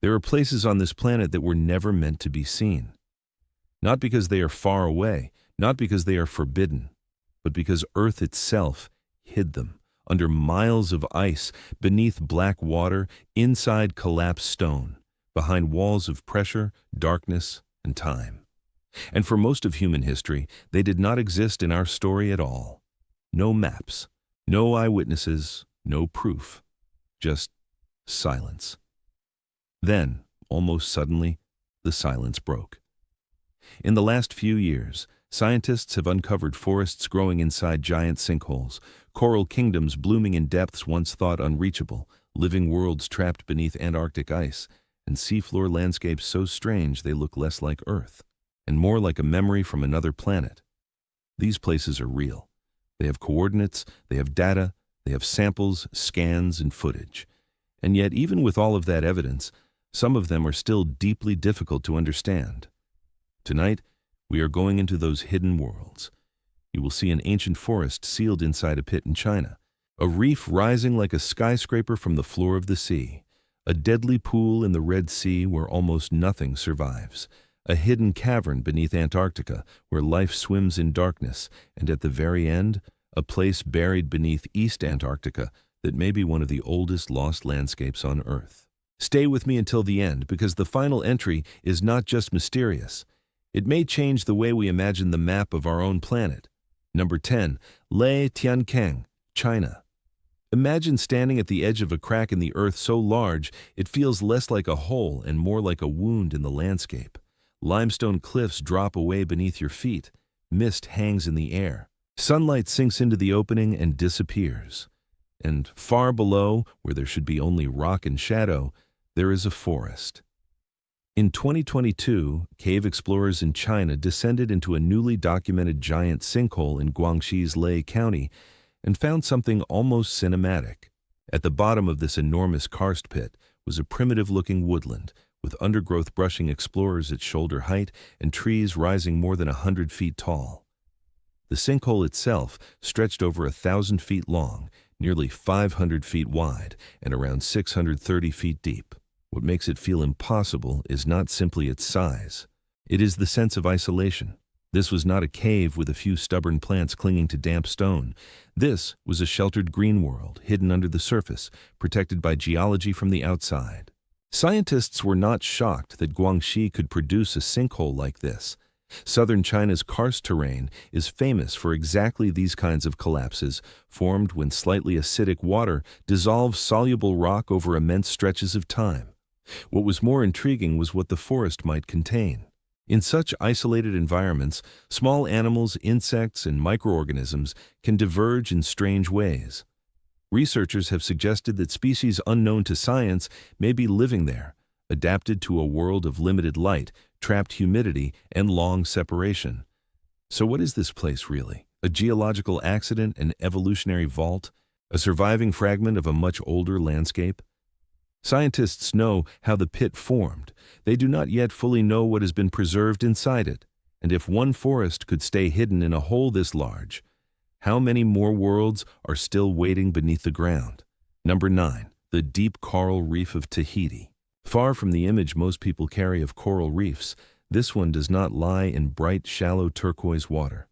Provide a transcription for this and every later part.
There are places on this planet that were never meant to be seen. Not because they are far away, not because they are forbidden, but because Earth itself hid them, under miles of ice, beneath black water, inside collapsed stone, behind walls of pressure, darkness, and time. And for most of human history, they did not exist in our story at all. No maps, no eyewitnesses, no proof, just silence. Then, almost suddenly, the silence broke. In the last few years, scientists have uncovered forests growing inside giant sinkholes, coral kingdoms blooming in depths once thought unreachable, living worlds trapped beneath Antarctic ice, and seafloor landscapes so strange they look less like Earth, and more like a memory from another planet. These places are real. They have coordinates, they have data, they have samples, scans, and footage. And yet, even with all of that evidence, some of them are still deeply difficult to understand. Tonight, we are going into those hidden worlds. You will see an ancient forest sealed inside a pit in China, a reef rising like a skyscraper from the floor of the sea, a deadly pool in the Red Sea where almost nothing survives, a hidden cavern beneath Antarctica where life swims in darkness, and at the very end, a place buried beneath East Antarctica that may be one of the oldest lost landscapes on Earth. Stay with me until the end, because the final entry is not just mysterious. It may change the way we imagine the map of our own planet. Number 10. Lei Tiankeng, China. Imagine standing at the edge of a crack in the earth so large it feels less like a hole and more like a wound in the landscape. Limestone cliffs drop away beneath your feet. Mist hangs in the air. Sunlight sinks into the opening and disappears. And far below, where there should be only rock and shadow, there is a forest. In 2022, cave explorers in China descended into a newly documented giant sinkhole in Guangxi's Lei County and found something almost cinematic. At the bottom of this enormous karst pit was a primitive-looking woodland, with undergrowth brushing explorers at shoulder height and trees rising more than 100 feet tall. The sinkhole itself stretched over 1,000 feet long, nearly 500 feet wide, and around 630 feet deep. What makes it feel impossible is not simply its size. It is the sense of isolation. This was not a cave with a few stubborn plants clinging to damp stone. This was a sheltered green world, hidden under the surface, protected by geology from the outside. Scientists were not shocked that Guangxi could produce a sinkhole like this. Southern China's karst terrain is famous for exactly these kinds of collapses, formed when slightly acidic water dissolves soluble rock over immense stretches of time. What was more intriguing was what the forest might contain. In such isolated environments, small animals, insects, and microorganisms can diverge in strange ways. Researchers have suggested that species unknown to science may be living there, adapted to a world of limited light, trapped humidity, and long separation. So what is this place really? A geological accident, an evolutionary vault, a surviving fragment of a much older landscape? Scientists know how the pit formed. They do not yet fully know what has been preserved inside it. And if one forest could stay hidden in a hole this large, how many more worlds are still waiting beneath the ground? Number 9. The deep coral reef of Tahiti. Far from the image most people carry of coral reefs, this one does not lie in bright, shallow turquoise water.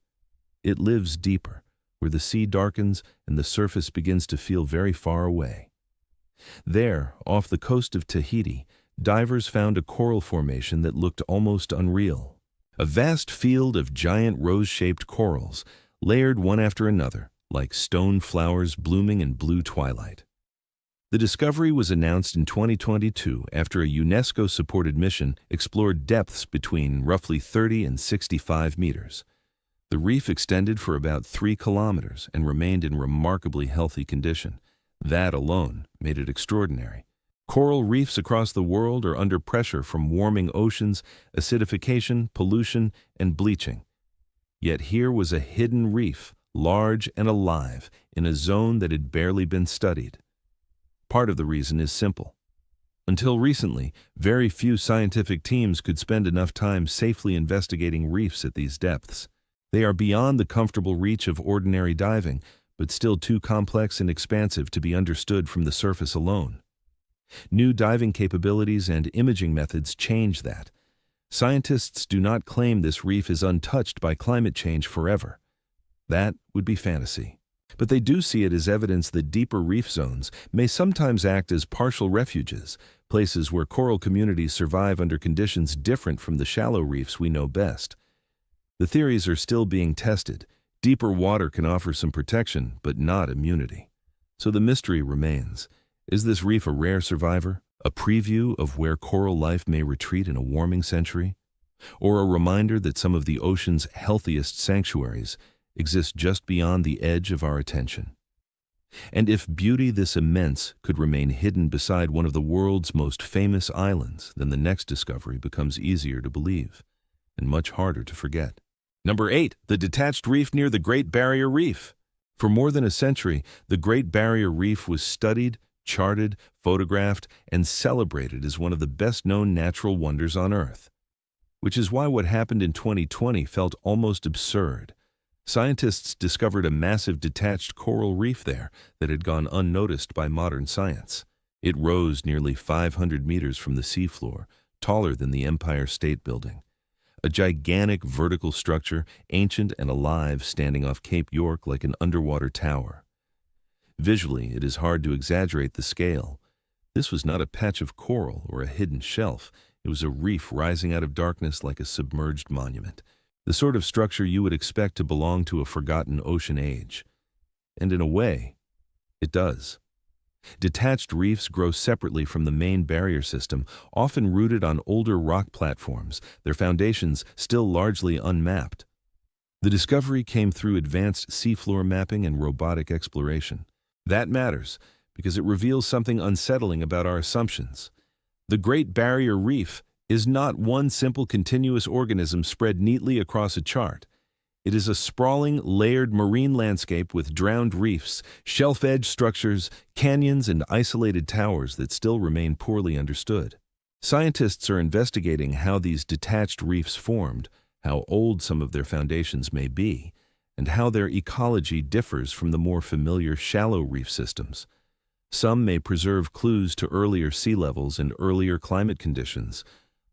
It lives deeper, where the sea darkens and the surface begins to feel very far away. There, off the coast of Tahiti, divers found a coral formation that looked almost unreal. A vast field of giant rose-shaped corals, layered one after another, like stone flowers blooming in blue twilight. The discovery was announced in 2022 after a UNESCO-supported mission explored depths between roughly 30 and 65 meters. The reef extended for about 3 kilometers and remained in remarkably healthy condition. That alone made it extraordinary. Coral reefs across the world are under pressure from warming oceans, acidification, pollution, and bleaching. Yet here was a hidden reef, large and alive, in a zone that had barely been studied. Part of the reason is simple. Until recently, very few scientific teams could spend enough time safely investigating reefs at these depths. They are beyond the comfortable reach of ordinary diving, but still too complex and expansive to be understood from the surface alone. New diving capabilities and imaging methods change that. Scientists do not claim this reef is untouched by climate change forever. That would be fantasy. But they do see it as evidence that deeper reef zones may sometimes act as partial refuges, places where coral communities survive under conditions different from the shallow reefs we know best. The theories are still being tested. Deeper water can offer some protection, but not immunity. So the mystery remains. Is this reef a rare survivor? A preview of where coral life may retreat in a warming century? Or a reminder that some of the ocean's healthiest sanctuaries exist just beyond the edge of our attention? And if beauty this immense could remain hidden beside one of the world's most famous islands, then the next discovery becomes easier to believe and much harder to forget. Number 8, the detached reef near the Great Barrier Reef. For more than a century, the Great Barrier Reef was studied, charted, photographed, and celebrated as one of the best-known natural wonders on Earth. Which is why what happened in 2020 felt almost absurd. Scientists discovered a massive detached coral reef there that had gone unnoticed by modern science. It rose nearly 500 meters from the seafloor, taller than the Empire State Building. A gigantic vertical structure, ancient and alive, standing off Cape York like an underwater tower. Visually, it is hard to exaggerate the scale. This was not a patch of coral or a hidden shelf. It was a reef rising out of darkness like a submerged monument. The sort of structure you would expect to belong to a forgotten ocean age. And in a way, it does. Detached reefs grow separately from the main barrier system, often rooted on older rock platforms, their foundations still largely unmapped. The discovery came through advanced seafloor mapping and robotic exploration. That matters, because it reveals something unsettling about our assumptions. The Great Barrier Reef is not one simple continuous organism spread neatly across a chart. It is a sprawling, layered marine landscape with drowned reefs, shelf-edge structures, canyons, and isolated towers that still remain poorly understood. Scientists are investigating how these detached reefs formed, how old some of their foundations may be, and how their ecology differs from the more familiar shallow reef systems. Some may preserve clues to earlier sea levels and earlier climate conditions.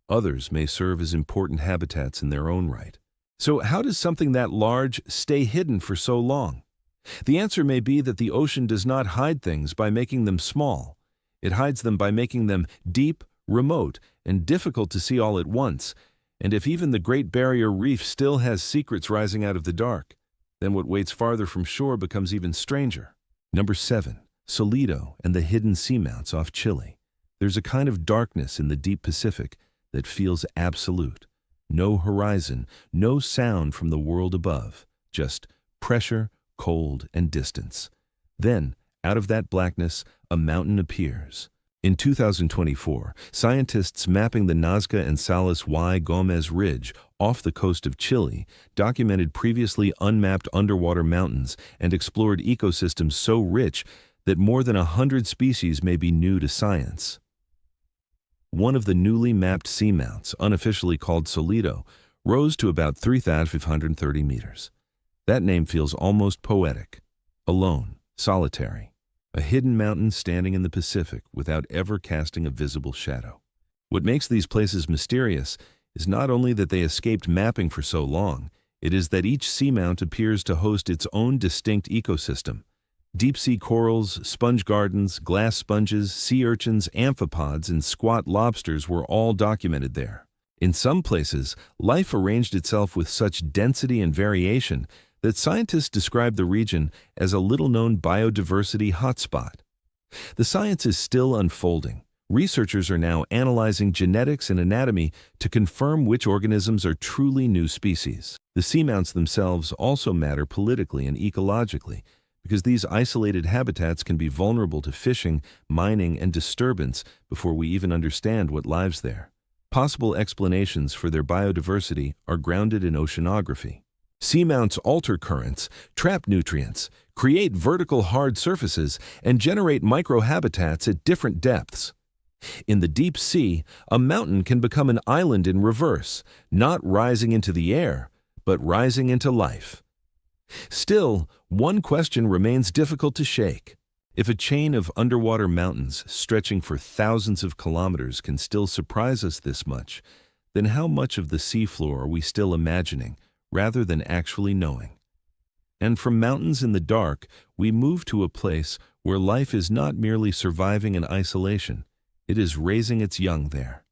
Others may serve as important habitats in their own right. So how does something that large stay hidden for so long? The answer may be that the ocean does not hide things by making them small. It hides them by making them deep, remote, and difficult to see all at once. And if even the Great Barrier Reef still has secrets rising out of the dark, then what waits farther from shore becomes even stranger. Number 7. Solido and the hidden seamounts off Chile. There's a kind of darkness in the deep Pacific that feels absolute. No horizon, no sound from the world above, just pressure, cold, and distance. Then, out of that blackness, a mountain appears. In 2024, scientists mapping the Nazca and Salas y Gomez Ridge off the coast of Chile documented previously unmapped underwater mountains and explored ecosystems so rich that more than 100 species may be new to science. One of the newly mapped seamounts, unofficially called Solido, rose to about 3,530 meters. That name feels almost poetic. Alone, solitary. A hidden mountain standing in the Pacific without ever casting a visible shadow. What makes these places mysterious is not only that they escaped mapping for so long, it is that each seamount appears to host its own distinct ecosystem. Deep-sea corals, sponge gardens, glass sponges, sea urchins, amphipods, and squat lobsters were all documented there. In some places, life arranged itself with such density and variation that scientists describe the region as a little-known biodiversity hotspot. The science is still unfolding. Researchers are now analyzing genetics and anatomy to confirm which organisms are truly new species. The seamounts themselves also matter politically and ecologically, because these isolated habitats can be vulnerable to fishing, mining, and disturbance before we even understand what lives there. Possible explanations for their biodiversity are grounded in oceanography. Seamounts alter currents, trap nutrients, create vertical hard surfaces, and generate microhabitats at different depths. In the deep sea, a mountain can become an island in reverse, not rising into the air, but rising into life. Still, one question remains difficult to shake. If a chain of underwater mountains stretching for thousands of kilometers can still surprise us this much, then how much of the seafloor are we still imagining rather than actually knowing? And from mountains in the dark, we move to a place where life is not merely surviving in isolation, it is raising its young there.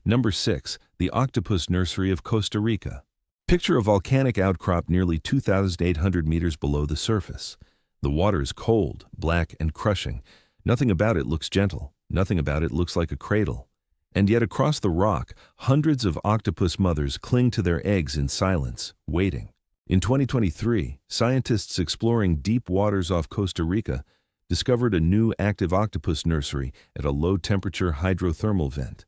Number 6. The octopus nursery of Costa Rica. Picture a volcanic outcrop nearly 2,800 meters below the surface. The water is cold, black, and crushing. Nothing about it looks gentle. Nothing about it looks like a cradle. And yet across the rock, hundreds of octopus mothers cling to their eggs in silence, waiting. In 2023, scientists exploring deep waters off Costa Rica discovered a new active octopus nursery at a low-temperature hydrothermal vent.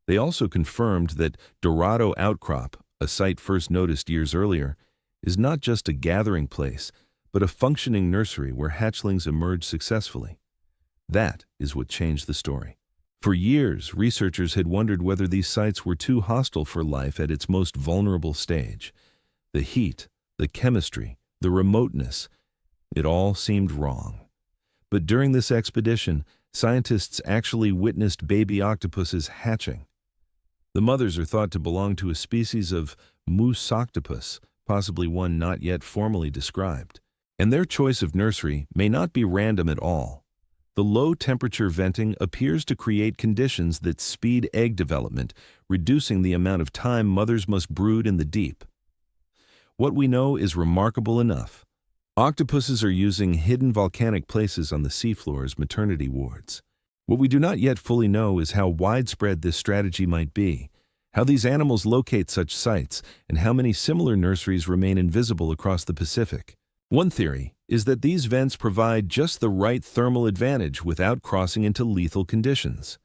They also confirmed that Dorado Outcrop, a site first noticed years earlier, is not just a gathering place, but a functioning nursery where hatchlings emerge successfully. That is what changed the story. For years, researchers had wondered whether these sites were too hostile for life at its most vulnerable stage. The heat, the chemistry, the remoteness, it all seemed wrong. But during this expedition, scientists actually witnessed baby octopuses hatching. The mothers are thought to belong to a species of moose octopus, possibly one not yet formally described. And their choice of nursery may not be random at all. The low-temperature venting appears to create conditions that speed egg development, reducing the amount of time mothers must brood in the deep. What we know is remarkable enough. Octopuses are using hidden volcanic places on the seafloor as maternity wards. What we do not yet fully know is how widespread this strategy might be, how these animals locate such sites, and how many similar nurseries remain invisible across the Pacific. One theory is that these vents provide just the right thermal advantage without crossing into lethal conditions.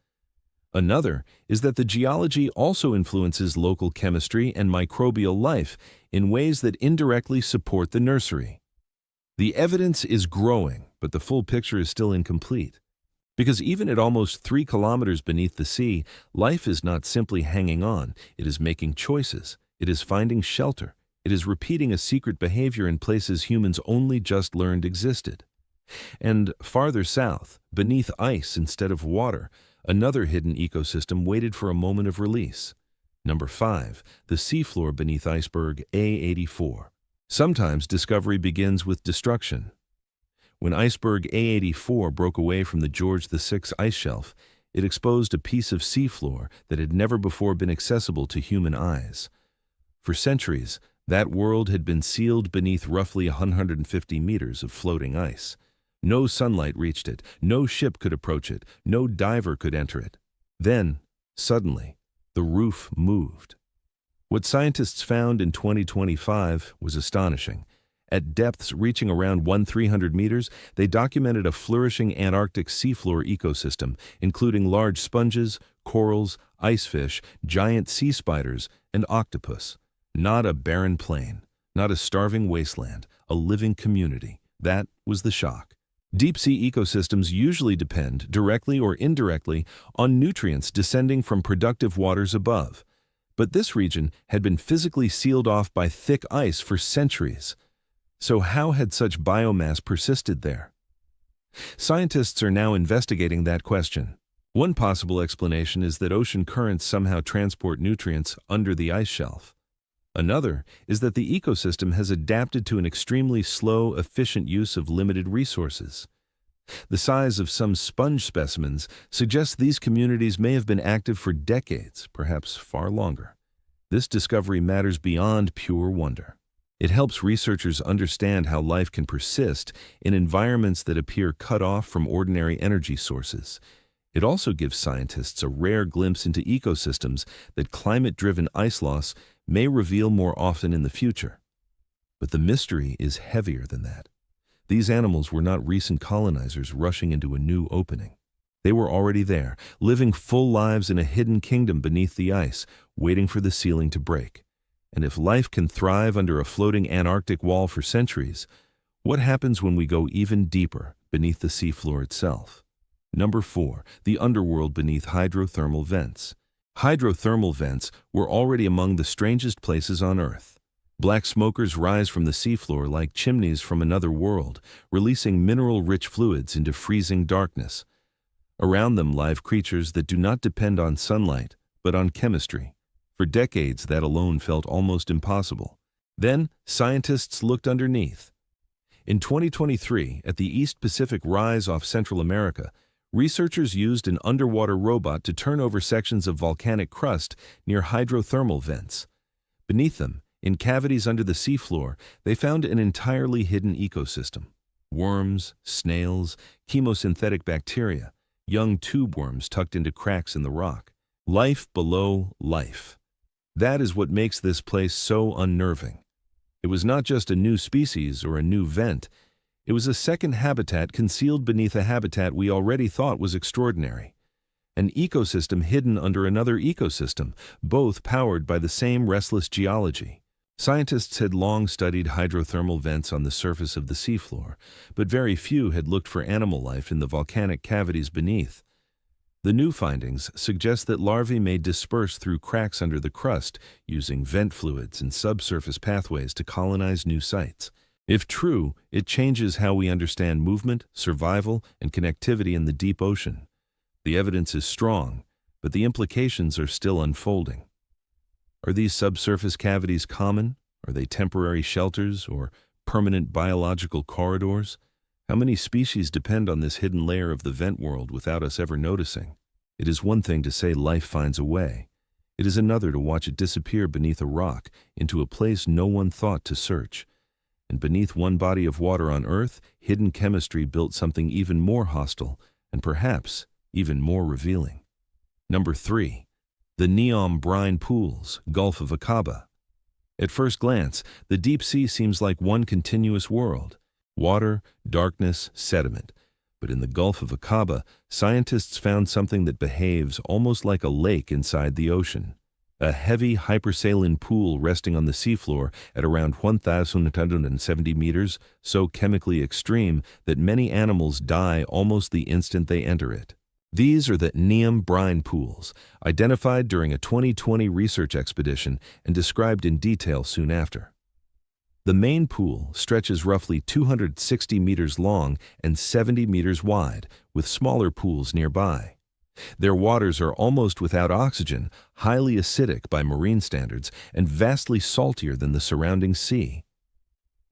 Another is that the geology also influences local chemistry and microbial life in ways that indirectly support the nursery. The evidence is growing, but the full picture is still incomplete. Because even at almost 3 kilometers beneath the sea, life is not simply hanging on, it is making choices, it is finding shelter, it is repeating a secret behavior in places humans only just learned existed. And farther south, beneath ice instead of water, another hidden ecosystem waited for a moment of release. Number 5. The seafloor beneath iceberg A84. Sometimes discovery begins with destruction. When iceberg A84 broke away from the George VI ice shelf, it exposed a piece of seafloor that had never before been accessible to human eyes. For centuries, that world had been sealed beneath roughly 150 meters of floating ice. No sunlight reached it, no ship could approach it, no diver could enter it. Then, suddenly, the roof moved. What scientists found in 2025 was astonishing. At depths reaching around 1,300 meters, they documented a flourishing Antarctic seafloor ecosystem, including large sponges, corals, icefish, giant sea spiders, and octopus. Not a barren plain, not a starving wasteland, a living community. That was the shock. Deep-sea ecosystems usually depend, directly or indirectly, on nutrients descending from productive waters above. But this region had been physically sealed off by thick ice for centuries. So how had such biomass persisted there? Scientists are now investigating that question. One possible explanation is that ocean currents somehow transport nutrients under the ice shelf. Another is that the ecosystem has adapted to an extremely slow, efficient use of limited resources. The size of some sponge specimens suggests these communities may have been active for decades, perhaps far longer. This discovery matters beyond pure wonder. It helps researchers understand how life can persist in environments that appear cut off from ordinary energy sources. It also gives scientists a rare glimpse into ecosystems that climate-driven ice loss may reveal more often in the future. But the mystery is heavier than that. These animals were not recent colonizers rushing into a new opening. They were already there, living full lives in a hidden kingdom beneath the ice, waiting for the ceiling to break. And if life can thrive under a floating Antarctic wall for centuries, what happens when we go even deeper beneath the seafloor itself? Number 4. The underworld beneath hydrothermal vents. Hydrothermal vents were already among the strangest places on Earth. Black smokers rise from the seafloor like chimneys from another world, releasing mineral-rich fluids into freezing darkness. Around them live creatures that do not depend on sunlight, but on chemistry. For decades, that alone felt almost impossible. Then, scientists looked underneath. In 2023, at the East Pacific Rise off Central America, researchers used an underwater robot to turn over sections of volcanic crust near hydrothermal vents. Beneath them, in cavities under the seafloor, they found an entirely hidden ecosystem. Worms, snails, chemosynthetic bacteria, young tube worms tucked into cracks in the rock. Life below life. That is what makes this place so unnerving. It was not just a new species or a new vent. It was a second habitat concealed beneath a habitat we already thought was extraordinary. An ecosystem hidden under another ecosystem, both powered by the same restless geology. Scientists had long studied hydrothermal vents on the surface of the seafloor, but very few had looked for animal life in the volcanic cavities beneath. The new findings suggest that larvae may disperse through cracks under the crust, using vent fluids and subsurface pathways to colonize new sites. If true, it changes how we understand movement, survival, and connectivity in the deep ocean. The evidence is strong, but the implications are still unfolding. Are these subsurface cavities common? Are they temporary shelters or permanent biological corridors? How many species depend on this hidden layer of the vent world without us ever noticing? It is one thing to say life finds a way. It is another to watch it disappear beneath a rock into a place no one thought to search. And beneath one body of water on Earth, hidden chemistry built something even more hostile and perhaps even more revealing. Number 3. The Neom Brine Pools, Gulf of Aqaba. At first glance, the deep sea seems like one continuous world. Water, darkness, sediment. But in the Gulf of Aqaba, scientists found something that behaves almost like a lake inside the ocean. A heavy hypersaline pool resting on the seafloor at around 1,870 meters, so chemically extreme that many animals die almost the instant they enter it. These are the Neom Brine Pools, identified during a 2020 research expedition and described in detail soon after. The main pool stretches roughly 260 meters long and 70 meters wide, with smaller pools nearby. Their waters are almost without oxygen, highly acidic by marine standards, and vastly saltier than the surrounding sea.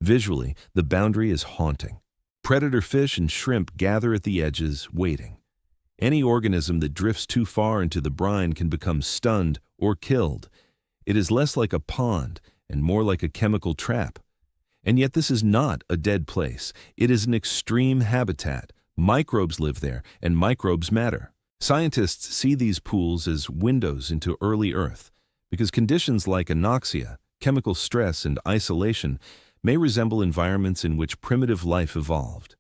Visually, the boundary is haunting. Predator fish and shrimp gather at the edges, waiting. Any organism that drifts too far into the brine can become stunned or killed. It is less like a pond and more like a chemical trap. And yet this is not a dead place. It is an extreme habitat. Microbes live there, and microbes matter. Scientists see these pools as windows into early Earth, because conditions like anoxia, chemical stress, and isolation may resemble environments in which primitive life evolved.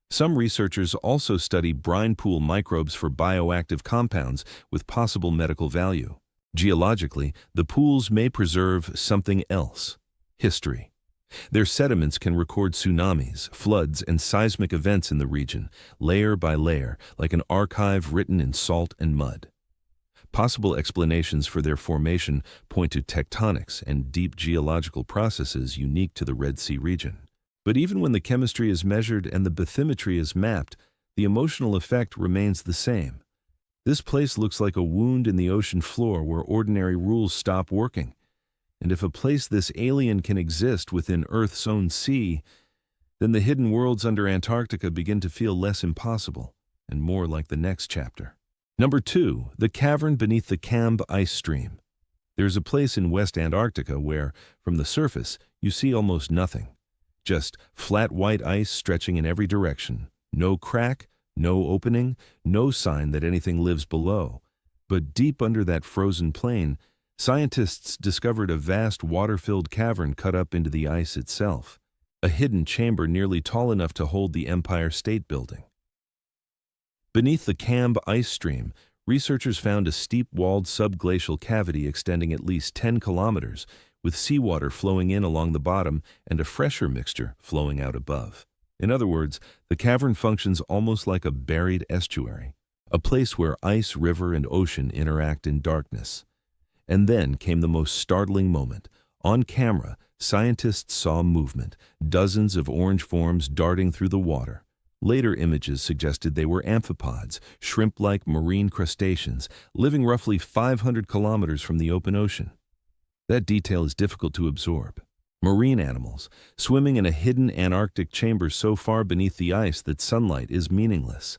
Some researchers also study brine pool microbes for bioactive compounds with possible medical value. Geologically, the pools may preserve something else: history. Their sediments can record tsunamis, floods, and seismic events in the region, layer by layer, like an archive written in salt and mud. Possible explanations for their formation point to tectonics and deep geological processes unique to the Red Sea region. But even when the chemistry is measured and the bathymetry is mapped, the emotional effect remains the same. This place looks like a wound in the ocean floor where ordinary rules stop working. And if a place this alien can exist within Earth's own sea, then the hidden worlds under Antarctica begin to feel less impossible and more like the next chapter. Number 2, the cavern beneath the Camb ice stream. There's a place in West Antarctica where, from the surface, you see almost nothing. Just flat white ice stretching in every direction. No crack, no opening, no sign that anything lives below. But deep under that frozen plain, scientists discovered a vast water-filled cavern cut up into the ice itself, a hidden chamber nearly tall enough to hold the Empire State Building. Beneath the Camb ice stream, researchers found a steep-walled subglacial cavity extending at least 10 kilometers, with seawater flowing in along the bottom and a fresher mixture flowing out above. In other words, the cavern functions almost like a buried estuary, a place where ice, river, and ocean interact in darkness. And then came the most startling moment. On camera, scientists saw movement, dozens of orange forms darting through the water. Later images suggested they were amphipods, shrimp-like marine crustaceans, living roughly 500 kilometers from the open ocean. That detail is difficult to absorb. Marine animals, swimming in a hidden Antarctic chamber so far beneath the ice that sunlight is meaningless.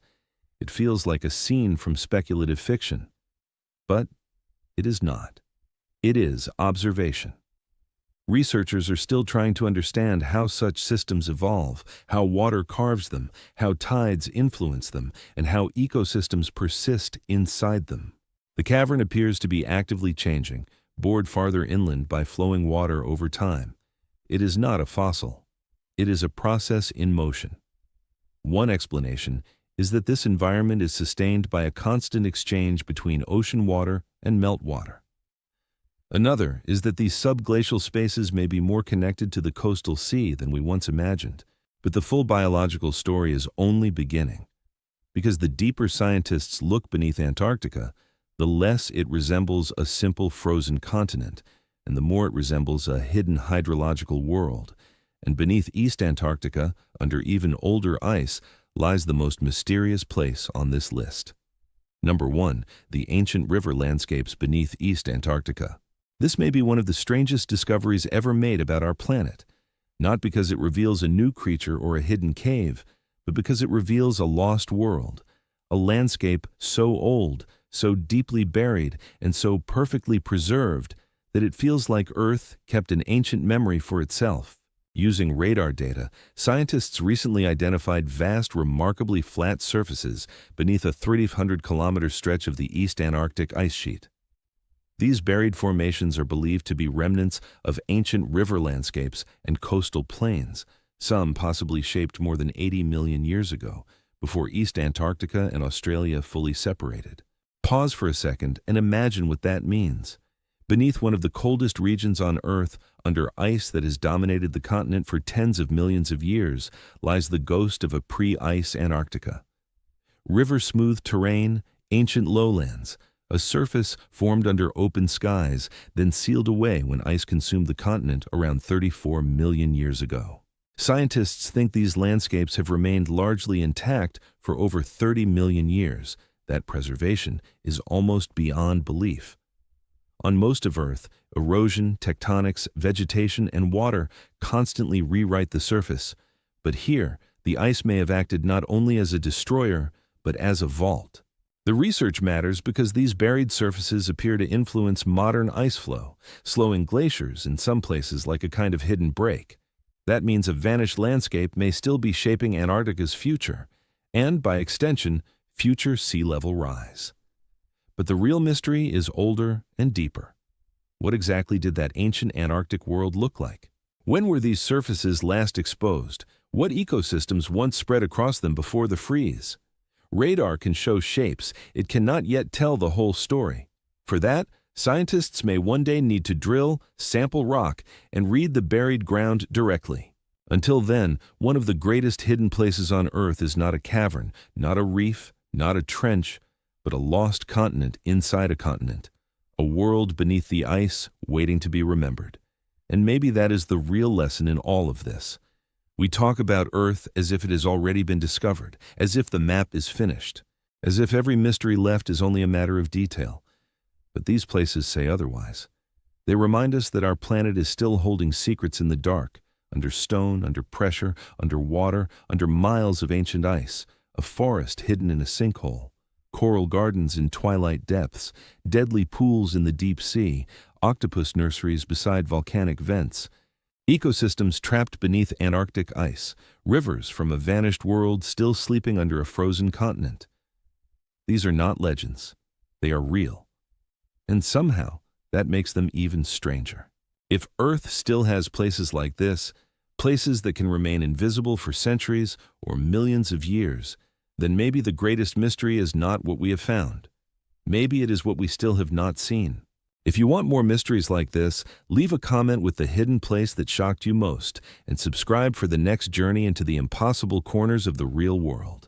It feels like a scene from speculative fiction. But it is not. It is observation. Researchers are still trying to understand how such systems evolve, how water carves them, how tides influence them, and how ecosystems persist inside them. The cavern appears to be actively changing, bored farther inland by flowing water over time. It is not a fossil. It is a process in motion. One explanation is that this environment is sustained by a constant exchange between ocean water and meltwater. Another is that these subglacial spaces may be more connected to the coastal sea than we once imagined, but the full biological story is only beginning. Because the deeper scientists look beneath Antarctica, the less it resembles a simple frozen continent, and the more it resembles a hidden hydrological world. And beneath East Antarctica, under even older ice, lies the most mysterious place on this list. Number 1, the ancient river landscapes beneath East Antarctica. This may be one of the strangest discoveries ever made about our planet, not because it reveals a new creature or a hidden cave, but because it reveals a lost world, a landscape so old, so deeply buried, and so perfectly preserved that it feels like Earth kept an ancient memory for itself. Using radar data, scientists recently identified vast, remarkably flat surfaces beneath a 3,500-kilometer stretch of the East Antarctic ice sheet. These buried formations are believed to be remnants of ancient river landscapes and coastal plains, some possibly shaped more than 80 million years ago, before East Antarctica and Australia fully separated. Pause for a second and imagine what that means. Beneath one of the coldest regions on Earth, under ice that has dominated the continent for tens of millions of years, lies the ghost of a pre-ice Antarctica. River-smooth terrain, ancient lowlands, a surface formed under open skies, then sealed away when ice consumed the continent around 34 million years ago. Scientists think these landscapes have remained largely intact for over 30 million years. That preservation is almost beyond belief. On most of Earth, erosion, tectonics, vegetation, and water constantly rewrite the surface. But here, the ice may have acted not only as a destroyer, but as a vault. The research matters because these buried surfaces appear to influence modern ice flow, slowing glaciers in some places like a kind of hidden break. That means a vanished landscape may still be shaping Antarctica's future, and, by extension, future sea level rise. But the real mystery is older and deeper. What exactly did that ancient Antarctic world look like? When were these surfaces last exposed? What ecosystems once spread across them before the freeze? Radar can show shapes, it cannot yet tell the whole story. For that, scientists may one day need to drill, sample rock, and read the buried ground directly. Until then, one of the greatest hidden places on Earth is not a cavern, not a reef, not a trench, but a lost continent inside a continent, a world beneath the ice waiting to be remembered. And maybe that is the real lesson in all of this. We talk about Earth as if it has already been discovered, as if the map is finished, as if every mystery left is only a matter of detail. But these places say otherwise. They remind us that our planet is still holding secrets in the dark, under stone, under pressure, under water, under miles of ancient ice, a forest hidden in a sinkhole, coral gardens in twilight depths, deadly pools in the deep sea, octopus nurseries beside volcanic vents, ecosystems trapped beneath Antarctic ice, rivers from a vanished world still sleeping under a frozen continent. These are not legends. They are real. And somehow, that makes them even stranger. If Earth still has places like this, places that can remain invisible for centuries or millions of years, then maybe the greatest mystery is not what we have found. Maybe it is what we still have not seen. If you want more mysteries like this, leave a comment with the hidden place that shocked you most, and subscribe for the next journey into the impossible corners of the real world.